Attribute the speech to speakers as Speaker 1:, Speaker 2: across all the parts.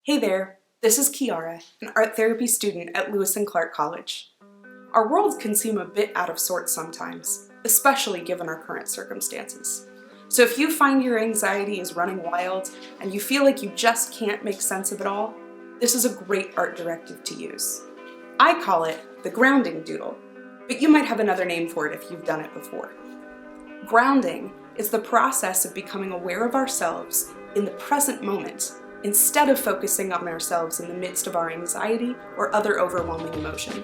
Speaker 1: Hey there, this is Kiara, an art therapy student at Lewis and Clark College. Our world can seem a bit out of sorts sometimes, especially given our current circumstances. So if you find your anxiety is running wild and you feel like you just can't make sense of it all, this is a great art directive to use. I call it the grounding doodle, but you might have another name for it if you've done it before. Grounding is the process of becoming aware of ourselves in the present moment instead of focusing on ourselves in the midst of our anxiety or other overwhelming emotion.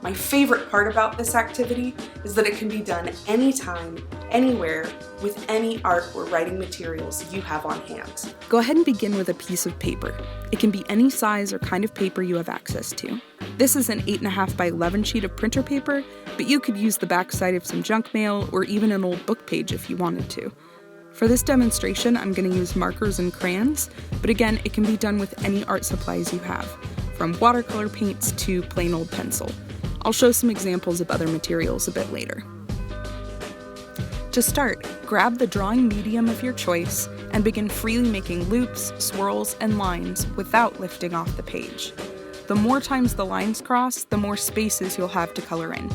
Speaker 1: My favorite part about this activity is that it can be done anytime, anywhere, with any art or writing materials you have on hand.
Speaker 2: Go ahead and begin with a piece of paper. It can be any size or kind of paper you have access to. This is an 8.5 by 11 sheet of printer paper, but you could use the backside of some junk mail or even an old book page if you wanted to. For this demonstration, I'm going to use markers and crayons, but again, it can be done with any art supplies you have, from watercolor paints to plain old pencil. I'll show some examples of other materials a bit later. To start, grab the drawing medium of your choice and begin freely making loops, swirls, and lines without lifting off the page. The more times the lines cross, the more spaces you'll have to color in.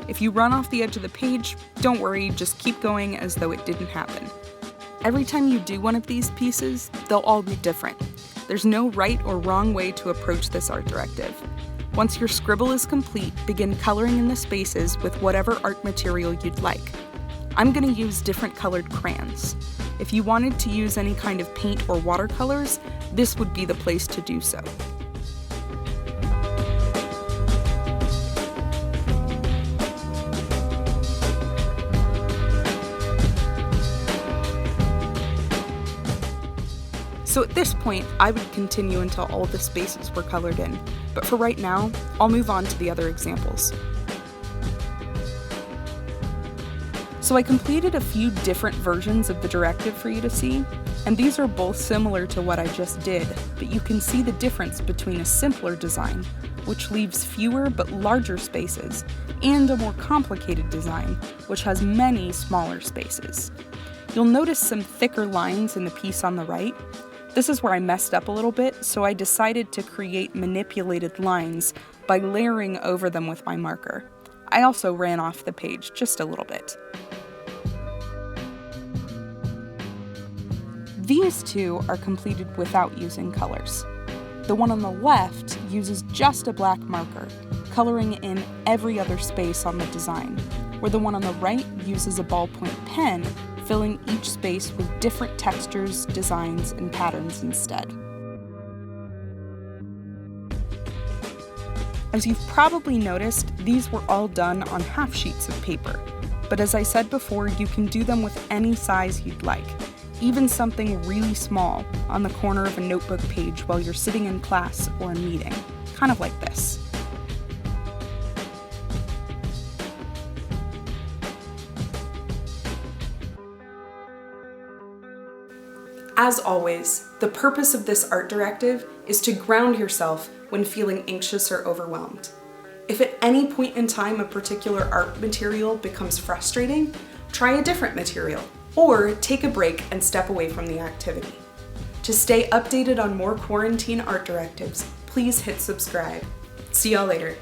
Speaker 2: If you run off the edge of the page, don't worry, just keep going as though it didn't happen. Every time you do one of these pieces, they'll all be different. There's no right or wrong way to approach this art directive. Once your scribble is complete, begin coloring in the spaces with whatever art material you'd like. I'm going to use different colored crayons. If you wanted to use any kind of paint or watercolors, this would be the place to do so. So at this point, I would continue until all the spaces were colored in, but for right now, I'll move on to the other examples. So I completed a few different versions of the directive for you to see, and these are both similar to what I just did, but you can see the difference between a simpler design, which leaves fewer but larger spaces, and a more complicated design, which has many smaller spaces. You'll notice some thicker lines in the piece on the right. This is where I messed up a little bit, so I decided to create manipulated lines by layering over them with my marker. I also ran off the page just a little bit. These two are completed without using colors. The one on the left uses just a black marker, coloring in every other space on the design, where the one on the right uses a ballpoint pen, filling each space with different textures, designs, and patterns instead. As you've probably noticed, these were all done on half sheets of paper, but as I said before, you can do them with any size you'd like, even something really small on the corner of a notebook page while you're sitting in class or a meeting, kind of like this.
Speaker 1: As always, the purpose of this art directive is to ground yourself when feeling anxious or overwhelmed. If at any point in time a particular art material becomes frustrating, try a different material, or take a break and step away from the activity. To stay updated on more quarantine art directives, please hit subscribe. See y'all later.